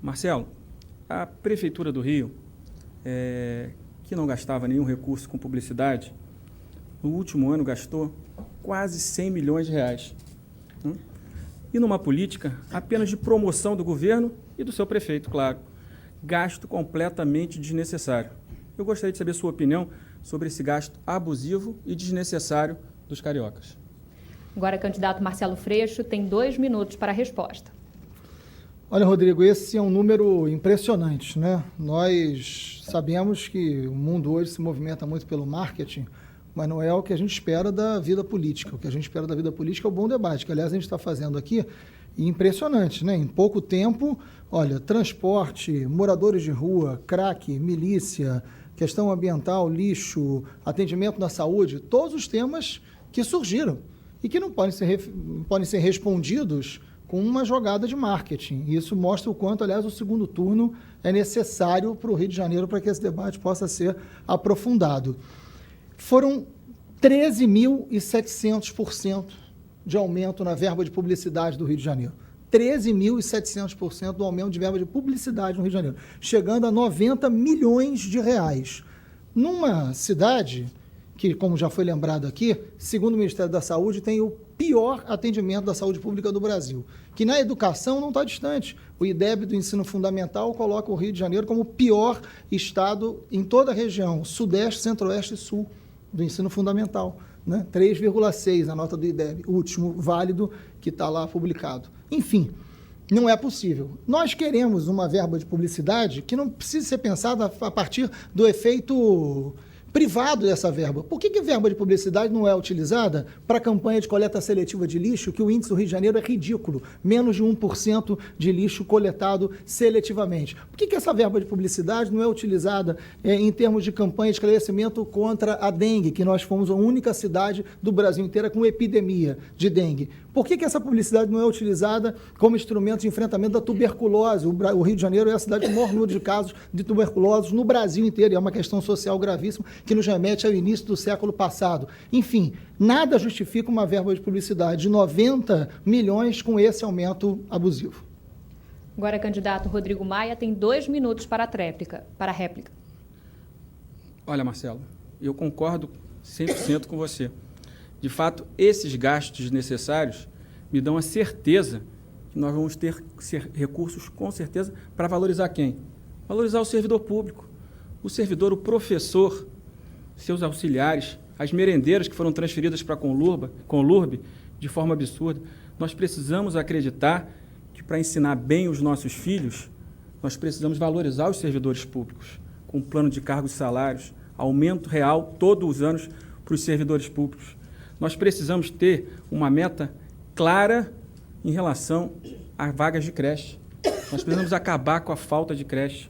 Marcelo, a Prefeitura do Rio, que não gastava nenhum recurso com publicidade, no último ano gastou quase 100 milhões de reais. E numa política apenas de promoção do governo e do seu prefeito, claro. Gasto completamente desnecessário. Eu gostaria de saber sua opinião sobre esse gasto abusivo e desnecessário dos cariocas. Agora, candidato Marcelo Freixo tem 2 minutos para a resposta. Olha, Rodrigo, esse é um número impressionante, né? Nós sabemos que o mundo hoje se movimenta muito pelo marketing, mas não é o que a gente espera da vida política. O que a gente espera da vida política é o bom debate, que, aliás, a gente está fazendo aqui, e impressionante, né? Em pouco tempo, olha, transporte, moradores de rua, crack, milícia, questão ambiental, lixo, atendimento na saúde, todos os temas que surgiram e que não podem ser respondidos com uma jogada de marketing. Isso mostra o quanto, aliás, o segundo turno é necessário para o Rio de Janeiro para que esse debate possa ser aprofundado. Foram 13.700% de aumento na verba de publicidade do Rio de Janeiro. 13.700% do aumento de verba de publicidade no Rio de Janeiro, chegando a 90 milhões de reais. Numa cidade que, como já foi lembrado aqui, segundo o Ministério da Saúde, tem o pior atendimento da saúde pública do Brasil, que na educação não está distante. O IDEB do ensino fundamental coloca o Rio de Janeiro como o pior estado em toda a região, Sudeste, Centro-Oeste e Sul, do ensino fundamental, né? 3,6 a nota do IDEB, o último válido que está lá publicado. Enfim, não é possível. Nós queremos uma verba de publicidade que não precisa ser pensada a partir do efeito privado dessa verba. Por que a verba de publicidade não é utilizada para a campanha de coleta seletiva de lixo, que o índice do Rio de Janeiro é ridículo, menos de 1% de lixo coletado seletivamente? Por que essa verba de publicidade não é utilizada em termos de campanha de esclarecimento contra a dengue, que nós fomos a única cidade do Brasil inteira com epidemia de dengue? Por que essa publicidade não é utilizada como instrumento de enfrentamento da tuberculose? O Rio de Janeiro é a cidade com o maior número de casos de tuberculose no Brasil inteiro, e é uma questão social gravíssima que nos remete ao início do século passado. Enfim, nada justifica uma verba de publicidade de 90 milhões com esse aumento abusivo. Agora, candidato Rodrigo Maia tem 2 minutos para a réplica. Olha, Marcelo, eu concordo 100% com você. De fato, esses gastos desnecessários me dão a certeza que nós vamos ter recursos, com certeza, para valorizar quem? Valorizar o servidor público, o servidor, o professor, seus auxiliares, as merendeiras que foram transferidas para a Conlurb de forma absurda. Nós precisamos acreditar que, para ensinar bem os nossos filhos, nós precisamos valorizar os servidores públicos, com plano de cargos e salários, aumento real todos os anos para os servidores públicos. Nós precisamos ter uma meta clara em relação a vagas de creche. Nós precisamos acabar com a falta de creche.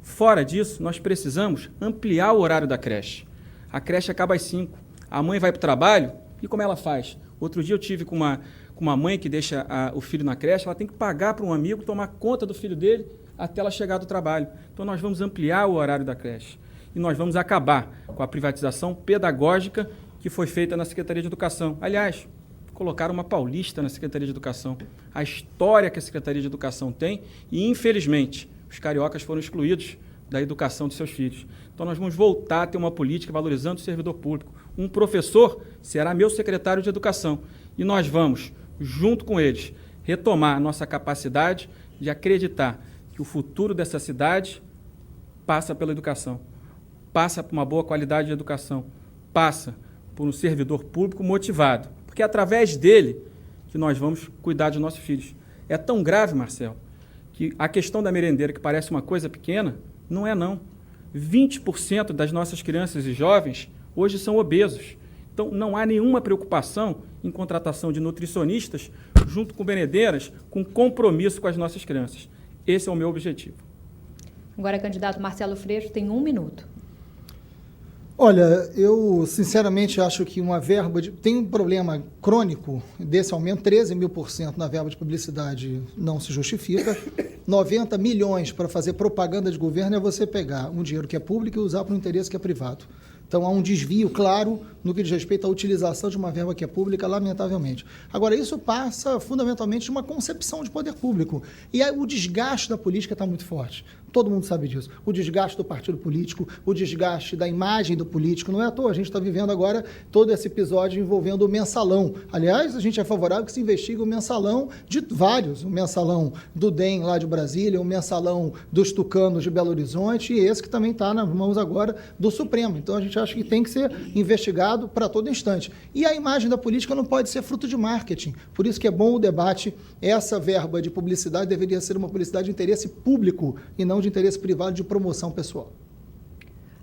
Fora disso, nós precisamos ampliar o horário da creche. A creche acaba às 5. A mãe vai para o trabalho e como ela faz? Outro dia eu tive com uma mãe que deixa o filho na creche, ela tem que pagar para um amigo tomar conta do filho dele até ela chegar do trabalho. Então nós vamos ampliar o horário da creche. E nós vamos acabar com a privatização pedagógica que foi feita na Secretaria de Educação. Aliás, colocaram uma paulista na Secretaria de Educação. A história que a Secretaria de Educação tem e, infelizmente, os cariocas foram excluídos da educação de seus filhos. Então, nós vamos voltar a ter uma política valorizando o servidor público. Um professor será meu secretário de Educação. E nós vamos, junto com eles, retomar a nossa capacidade de acreditar que o futuro dessa cidade passa pela educação, passa por uma boa qualidade de educação, passa por um servidor público motivado, porque é através dele que nós vamos cuidar dos nossos filhos. É tão grave, Marcelo, que a questão da merendeira, que parece uma coisa pequena, não é não. 20% das nossas crianças e jovens hoje são obesos. Então, não há nenhuma preocupação em contratação de nutricionistas junto com merendeiras, com compromisso com as nossas crianças. Esse é o meu objetivo. Agora, candidato Marcelo Freixo tem 1 minuto. Olha, eu sinceramente acho que uma verba tem um problema crônico desse aumento, 13.000% na verba de publicidade não se justifica. 90 milhões para fazer propaganda de governo é você pegar um dinheiro que é público e usar para um interesse que é privado. Então, há um desvio claro no que diz respeito à utilização de uma verba que é pública, lamentavelmente. Agora, isso passa fundamentalmente de uma concepção de poder público. E aí, o desgaste da política está muito forte. Todo mundo sabe disso. O desgaste do partido político, o desgaste da imagem do político. Não é à toa, a gente está vivendo agora todo esse episódio envolvendo o mensalão. Aliás, a gente é favorável que se investigue o mensalão de vários. O mensalão do DEM lá de Brasília, o mensalão dos tucanos de Belo Horizonte e esse que também está nas mãos agora do Supremo. Então, a gente acha que tem que ser investigado para todo instante. E a imagem da política não pode ser fruto de marketing. Por isso que é bom o debate. Essa verba de publicidade deveria ser uma publicidade de interesse público e não de interesse privado de promoção pessoal.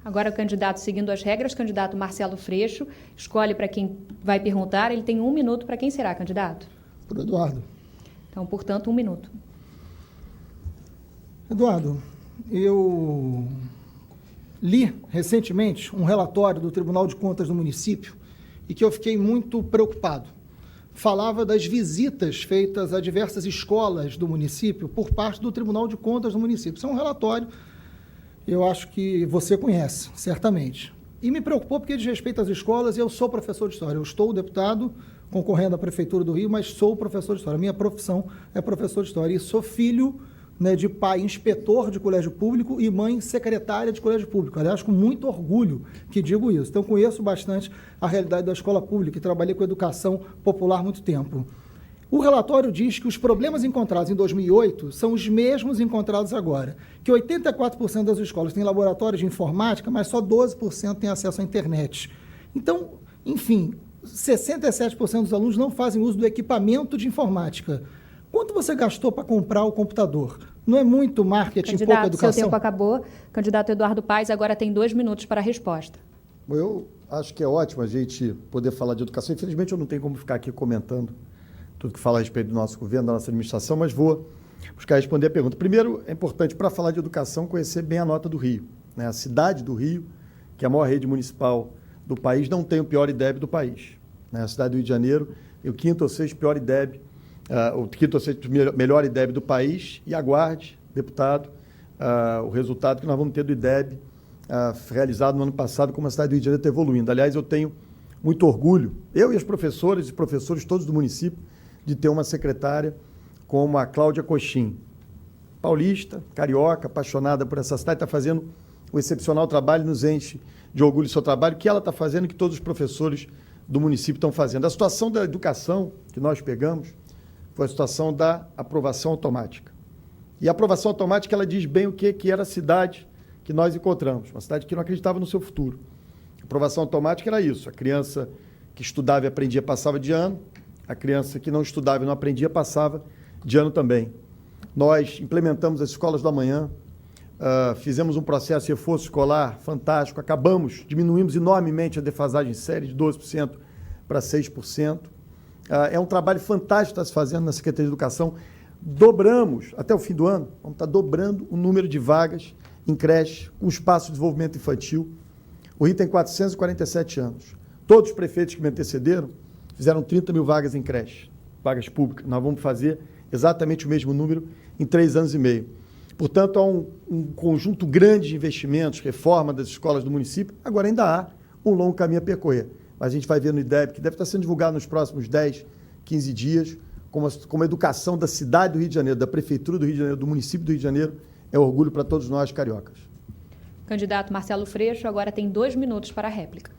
Agora, o candidato, seguindo as regras, candidato Marcelo Freixo, escolhe para quem vai perguntar. Ele tem 1 minuto. Para quem será, candidato? Para o Eduardo. Então, portanto, 1 minuto. Eduardo, eu li recentemente um relatório do Tribunal de Contas do município e que eu fiquei muito preocupado. Falava das visitas feitas a diversas escolas do município por parte do Tribunal de Contas do município. Isso é um relatório, eu acho que você conhece, certamente. E me preocupou porque diz respeito às escolas, e eu sou professor de História. Eu estou deputado, concorrendo à Prefeitura do Rio, mas sou professor de História. A minha profissão é professor de História e sou filho, né, de pai inspetor de colégio público e mãe secretária de colégio público. Aliás, com muito orgulho que digo isso. Então, conheço bastante a realidade da escola pública e trabalhei com educação popular há muito tempo. O relatório diz que os problemas encontrados em 2008 são os mesmos encontrados agora, que 84% das escolas têm laboratórios de informática, mas só 12% têm acesso à internet. Então, enfim, 67% dos alunos não fazem uso do equipamento de informática. Quanto você gastou para comprar o computador? Não é muito marketing, pouca educação? Seu tempo acabou. Candidato Eduardo Paes agora tem 2 minutos para a resposta. Bom, eu acho que é ótimo a gente poder falar de educação. Infelizmente, eu não tenho como ficar aqui comentando tudo que fala a respeito do nosso governo, da nossa administração, mas vou buscar responder a pergunta. Primeiro, é importante, para falar de educação, conhecer bem a nota do Rio, né? A cidade do Rio, que é a maior rede municipal do país, não tem o pior IDEB do país, né? A cidade do Rio de Janeiro é o 5º ou 6º pior IDEB, o 5º ou 6º melhor IDEB do país, e aguarde, deputado, o resultado que nós vamos ter do IDEB realizado no ano passado, como a cidade do Rio de Janeiro está evoluindo. Aliás, eu tenho muito orgulho, eu e as professoras e professores todos do município, de ter uma secretária como a Cláudia Coxim, paulista, carioca, apaixonada por essa cidade, está fazendo um excepcional trabalho, nos enche de orgulho o seu trabalho, que ela está fazendo e que todos os professores do município estão fazendo. A situação da educação que nós pegamos foi a situação da aprovação automática. E a aprovação automática, ela diz bem o que era a cidade que nós encontramos, uma cidade que não acreditava no seu futuro. A aprovação automática era isso, a criança que estudava e aprendia passava de ano, a criança que não estudava e não aprendia passava de ano também. Nós implementamos as escolas da manhã, fizemos um processo de reforço escolar fantástico, diminuímos enormemente a defasagem séria de 12% para 6%. É um trabalho fantástico que está se fazendo na Secretaria de Educação. Dobramos, até o fim do ano, vamos estar dobrando o número de vagas em creche, com espaço de desenvolvimento infantil. O Rio tem 447 anos. Todos os prefeitos que me antecederam fizeram 30 mil vagas em creche, vagas públicas. Nós vamos fazer exatamente o mesmo número em 3 anos e meio. Portanto, há um conjunto grande de investimentos, reforma das escolas do município. Agora ainda há um longo caminho a percorrer. Mas a gente vai ver no IDEB, que deve estar sendo divulgado nos próximos 10, 15 dias, como a educação da cidade do Rio de Janeiro, da Prefeitura do Rio de Janeiro, do município do Rio de Janeiro, é orgulho para todos nós, cariocas. Candidato Marcelo Freixo agora tem 2 minutos para a réplica.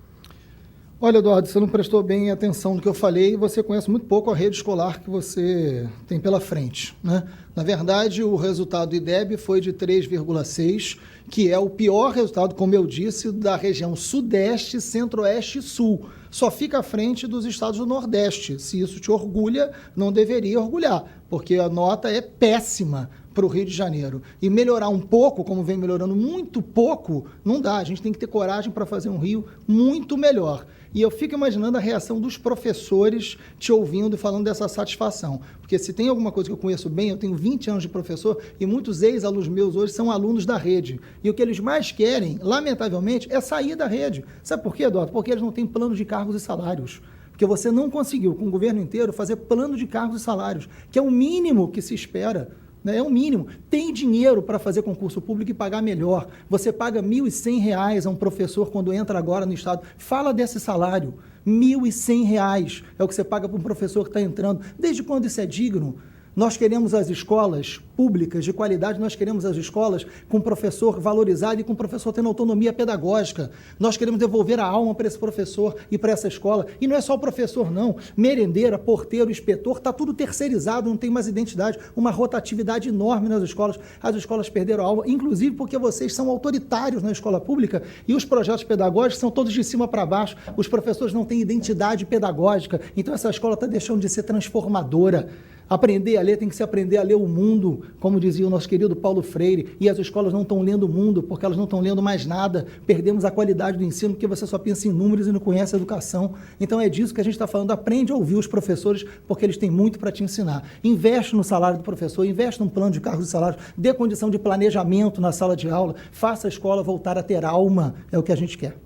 Olha, Eduardo, você não prestou bem atenção no que eu falei e você conhece muito pouco a rede escolar que você tem pela frente, né? Na verdade, o resultado do IDEB foi de 3,6, que é o pior resultado, como eu disse, da região Sudeste, Centro-Oeste e Sul. Só fica à frente dos estados do Nordeste. Se isso te orgulha, não deveria orgulhar, porque a nota é péssima para o Rio de Janeiro. E melhorar um pouco, como vem melhorando muito pouco, não dá. A gente tem que ter coragem para fazer um Rio muito melhor. E eu fico imaginando a reação dos professores te ouvindo e falando dessa satisfação. Porque se tem alguma coisa que eu conheço bem, eu tenho 20 anos de professor e muitos ex-alunos meus hoje são alunos da rede. E o que eles mais querem, lamentavelmente, é sair da rede. Sabe por quê, Eduardo? Porque eles não têm plano de cargos e salários. Porque você não conseguiu, com o governo inteiro, fazer plano de cargos e salários, que é o mínimo que se espera né? É o mínimo. Tem dinheiro para fazer concurso público e pagar melhor. Você paga R$ 1.100 a um professor quando entra agora no Estado. Fala desse salário. R$ 1.100 é o que você paga para um professor que está entrando. Desde quando isso é digno? Nós queremos as escolas públicas de qualidade, nós queremos as escolas com professor valorizado e com professor tendo autonomia pedagógica. Nós queremos devolver a alma para esse professor e para essa escola. E não é só o professor, não. Merendeira, porteiro, inspetor, está tudo terceirizado, não tem mais identidade. Uma rotatividade enorme nas escolas. As escolas perderam a alma, inclusive porque vocês são autoritários na escola pública e os projetos pedagógicos são todos de cima para baixo. Os professores não têm identidade pedagógica. Então essa escola está deixando de ser transformadora. Aprender a ler tem que se aprender a ler o mundo, como dizia o nosso querido Paulo Freire, e as escolas não estão lendo o mundo, porque elas não estão lendo mais nada. Perdemos a qualidade do ensino, porque você só pensa em números e não conhece a educação. Então é disso que a gente está falando. Aprende a ouvir os professores, porque eles têm muito para te ensinar. Investe no salário do professor, investe num plano de cargos e salários, dê condição de planejamento na sala de aula, faça a escola voltar a ter alma, é o que a gente quer.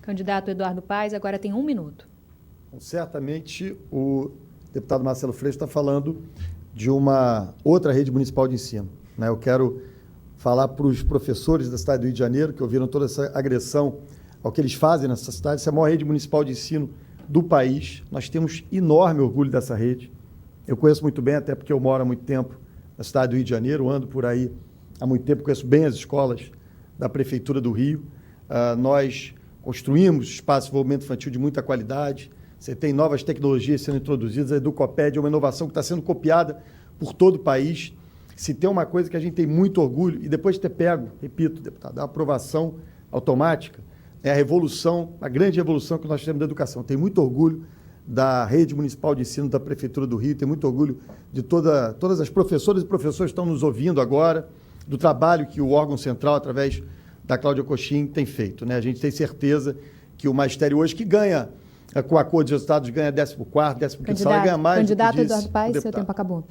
Candidato Eduardo Paes, agora tem 1 minuto. Certamente o deputado Marcelo Freixo está falando de uma outra rede municipal de ensino, né? Eu quero falar para os professores da cidade do Rio de Janeiro, que ouviram toda essa agressão ao que eles fazem nessa cidade. Essa é a maior rede municipal de ensino do país. Nós temos enorme orgulho dessa rede. Eu conheço muito bem, até porque eu moro há muito tempo na cidade do Rio de Janeiro, ando por aí há muito tempo, conheço bem as escolas da Prefeitura do Rio. Nós construímos espaço de desenvolvimento infantil de muita qualidade. Você tem novas tecnologias sendo introduzidas, a Educoped é uma inovação que está sendo copiada por todo o país. Se tem uma coisa que a gente tem muito orgulho, e depois de ter pego, repito, deputado, a aprovação automática, é a revolução, a grande revolução que nós temos da educação. Tem muito orgulho da rede municipal de ensino da Prefeitura do Rio, tem muito orgulho de todas as professoras e professores que estão nos ouvindo agora, do trabalho que o órgão central, através da Cláudia Cochim, tem feito, né? A gente tem certeza que o magistério hoje, que ganha, com o acordo de resultados, ganha 14º, 15º salário, ganha mais. Candidato do que disse Eduardo Paes, o seu deputado. tempo acabou.